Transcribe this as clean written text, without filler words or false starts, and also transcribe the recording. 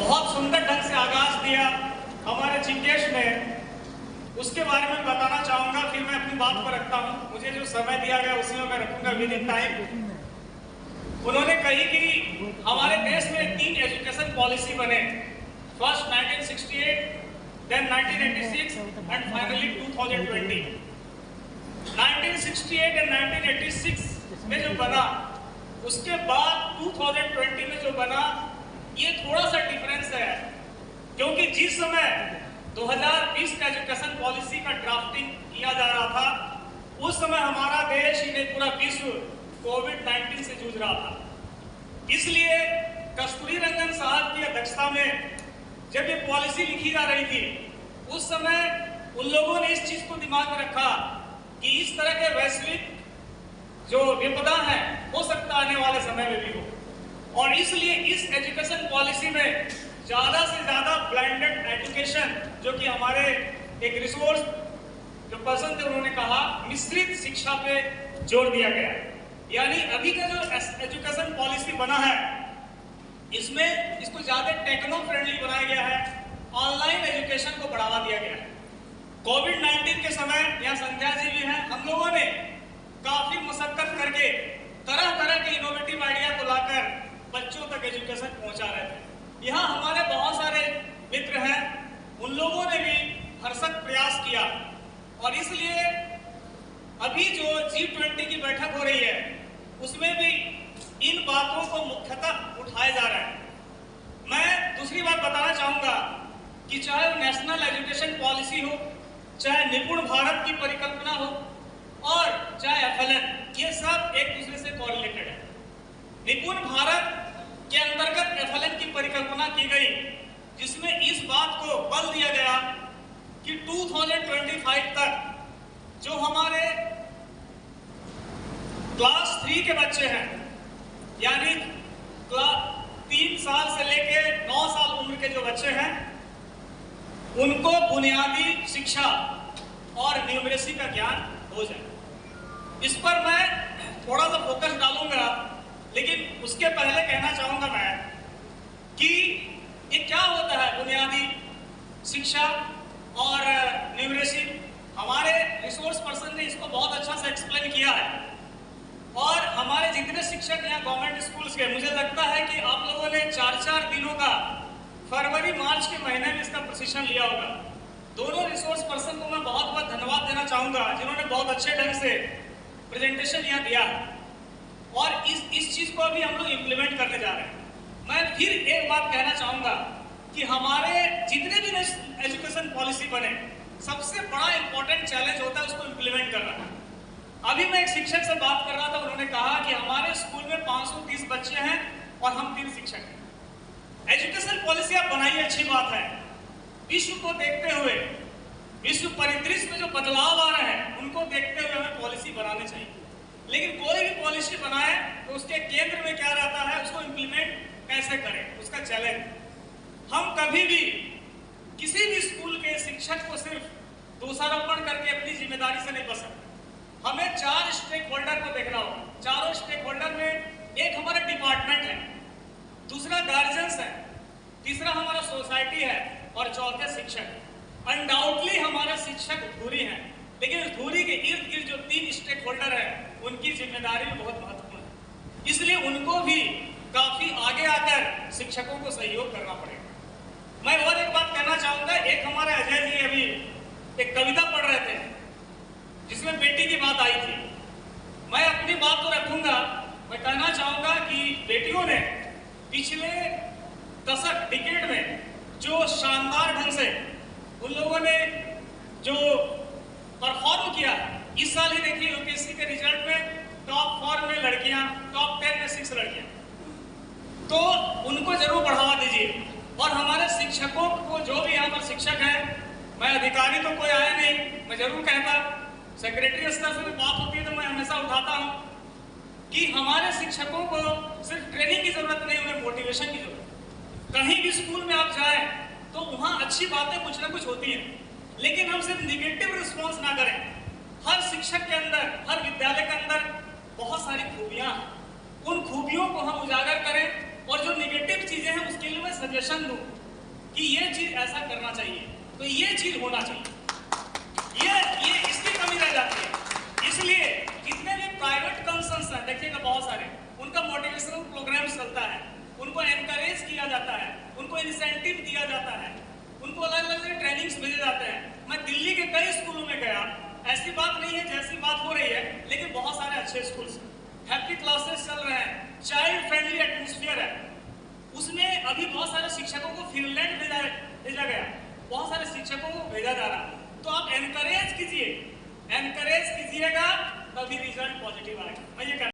बहुत सुंदर ढंग से आगाज दिया हमारे चिंकेश ने, उसके बारे में बताना चाहूंगा, फिर मैं अपनी बात को रखता हूं। मुझे जो समय दिया गया उसी में मैं रखूंगा विद इन टाइम। उन्होंने कही कि हमारे देश में 3 एजुकेशन पॉलिसी बने, first 1968, then 1986 and finally 2020। 1968 and 1986 में जो बना, उसके बाद 2020 में जो बना, ये थोड़ा सा डिफरेंस है, क्योंकि जिस समय 2020 का एजुकेशन पॉलिसी का ड्राफ्टिंग किया जा रहा था, उस समय हमारा देश ही नहीं पूरा विश्व कोविड-19 से जूझ रहा था। इसलिए कस्तूरी रंगन साहब की अध्यक्षता में जब ये पॉलिसी लिखी जा रही थी, उस समय उन लोगों ने इस चीज को दिमाग में रखा कि इस तरह के वैश्विक जो विपदा है, हो सकता आने वाले समय में भी हो, और इसलिए इस एजुकेशन पॉलिसी में ज्यादा से ज्यादा ब्लेंडेड एजुकेशन, जो कि हमारे एक रिसोर्स जो पर्सन थे उन्होंने कहा, मिश्रित शिक्षा पे जोर दिया गया। यानी अभी का जो एजुकेशन पॉलिसी बना है, इसमें इसको ज्यादा टेक्नो फ्रेंडली बनाया गया है, ऑनलाइन एजुकेशन को बढ़ावा दिया गया है। कोविड-19 के समय, यहाँ संध्या जी भी हैं, हम लोगों ने काफी मशक्कत करके तरह तरह के इनोवेटिव आइडिया को लाकर बच्चों तक एजुकेशन पहुंचा रहे थे। यहाँ हमारे बहुत सारे मित्र हैं, उन लोगों ने भी भरसक प्रयास किया, और इसलिए अभी जो G20 की बैठक हो रही है, उसमें भी इन बातों को मुख्यतः उठाया जा रहा है। मैं दूसरी बात बताना चाहूंगा कि चाहे नेशनल एजुकेशन पॉलिसी हो, चाहे निपुण भारत की परिकल्पना हो, और चाहे FLN, ये सब एक दूसरे से कोरिलेटेड है। निपुण भारत के अंतर्गत FLN की परिकल्पना की गई, जिसमें इस बात को बल दिया गया कि 2025 तक जो हमारे क्लास 3 के बच्चे हैं, यानी 3 साल से लेके 9 साल उम्र के जो बच्चे हैं, उनको बुनियादी शिक्षा और न्यूमरेसी का ज्ञान हो जाए। इस पर मैं थोड़ा सा फोकस डालूंगा, लेकिन उसके पहले कहना चाहूंगा मैं कि ये क्या होता है बुनियादी शिक्षा और न्यूमरेसी। हमारे रिसोर्स पर्सन ने इसको बहुत अच्छा से एक्सप्लेन किया है, और हमारे जितने शिक्षक यहाँ गवर्नमेंट स्कूल्स के, मुझे लगता है कि आप लोगों ने 4-4 दिनों का फरवरी मार्च के महीने में इसका प्रशिक्षण लिया होगा। दोनों रिसोर्स पर्सन को मैं बहुत बहुत धन्यवाद देना चाहूंगा, जिन्होंने बहुत अच्छे ढंग से प्रेजेंटेशन यहाँ दिया है, और इस चीज को अभी हम लोग इम्प्लीमेंट करने जा रहे हैं। मैं फिर एक बात कहना चाहूंगा कि हमारे जितने भी एजुकेशन पॉलिसी बने, सबसे बड़ा इंपॉर्टेंट चैलेंज होता है उसको इम्प्लीमेंट करना। अभी मैं एक शिक्षक से बात कर रहा था, उन्होंने कहा कि हमारे स्कूल में 530 बच्चे हैं और हम 3 शिक्षक हैं। एजुकेशन पॉलिसी आप बनाइए, अच्छी बात है, विश्व को देखते हुए, विश्व परिदृश्य में जो बदलाव आ रहे हैं उनको देखते हुए हमें पॉलिसी बनानी चाहिए। लेकिन कोई भी पॉलिसी बनाए तो उसके केंद्र में क्या रहता है, उसको इम्प्लीमेंट कैसे करें, उसका चैलेंज। हम कभी भी किसी भी स्कूल के शिक्षक को सिर्फ दोषारोपण करके अपनी जिम्मेदारी से नहीं बच सकते। हमें 4 स्टेक होल्डर को देखना होगा। चारों स्टेक होल्डर में एक हमारा डिपार्टमेंट है, दूसरा गार्जियंस है, तीसरा हमारा सोसाइटी है, और चौथे शिक्षक। अनडाउटली हमारा शिक्षक धुरी है, लेकिन इस धुरी के इर्द गिर्द जो 3 स्टेक होल्डर है, उनकी जिम्मेदारी भी बहुत महत्वपूर्ण है। इसलिए उनको भी काफी आगे आकर शिक्षकों को सहयोग करना पड़ेगा। मैं और एक बात कहना चाहूंगा, एक हमारे अजय जी अभी एक कविता पढ़ रहे थे जिसमें बेटी की बात आई थी। मैं अपनी बात तो रखूंगा, मैं कहना चाहूंगा कि बेटियों ने पिछले दशक डिकेड में जो शानदार ढंग से उन लोगों ने जो परफॉर्म किया, इस साल ही देखिए यूपीएससी के रिजल्ट में टॉप 4 में लड़कियां, टॉप 10 में 6 लड़कियां, तो उनको जरूर बढ़ावा दीजिए। और हमारे शिक्षकों को, जो भी यहाँ पर शिक्षक हैं, मैं अधिकारी तो कोई आया नहीं, मैं जरूर कहता, सेक्रेटरी स्तर से भी बात होती है तो मैं हमेशा उठाता हूँ कि हमारे शिक्षकों को सिर्फ ट्रेनिंग की जरूरत नहीं, उन्हें मोटिवेशन की जरूरत। कहीं भी स्कूल में आप जाए तो वहाँ अच्छी बातें कुछ ना कुछ होती हैं, लेकिन हम सिर्फ निगेटिव रिस्पॉन्स ना करें। हर शिक्षक के अंदर, हर विद्यालय के अंदर बहुत सारी खूबियां हैं, उन खूबियों को हम उजागर करें और जो निगेटिव चीजें हैं उसके लिए मैं सजेशन दूं कि ये चीज ऐसा करना चाहिए, तो ये चीज होना चाहिए। ये इसकी कमी रह जाती है। इसलिए जितने भी प्राइवेट कंसर्न्स हैं, देखिएगा बहुत सारे, उनका मोटिवेशनल प्रोग्राम चलता है, उनको एनकरेज किया जाता है, उनको इंसेंटिव दिया जाता है, उनको अलग अलग ट्रेनिंग्स भेजे जाते हैं। मैं दिल्ली के कई स्कूलों में गया, ऐसी बात नहीं है जैसी बात हो रही है, लेकिन बहुत सारे अच्छे स्कूल्स, हैप्पी क्लासेस चल रहे हैं, चाइल्ड फ्रेंडली एटमॉस्फेयर है। उसमें अभी बहुत सारे शिक्षकों को फिनलैंड भेजा गया, बहुत सारे शिक्षकों को भेजा जा रहा है। तो आप एनकरेज कीजिएगा, तभी रिजल्ट पॉजिटिव आएगा। मैं ये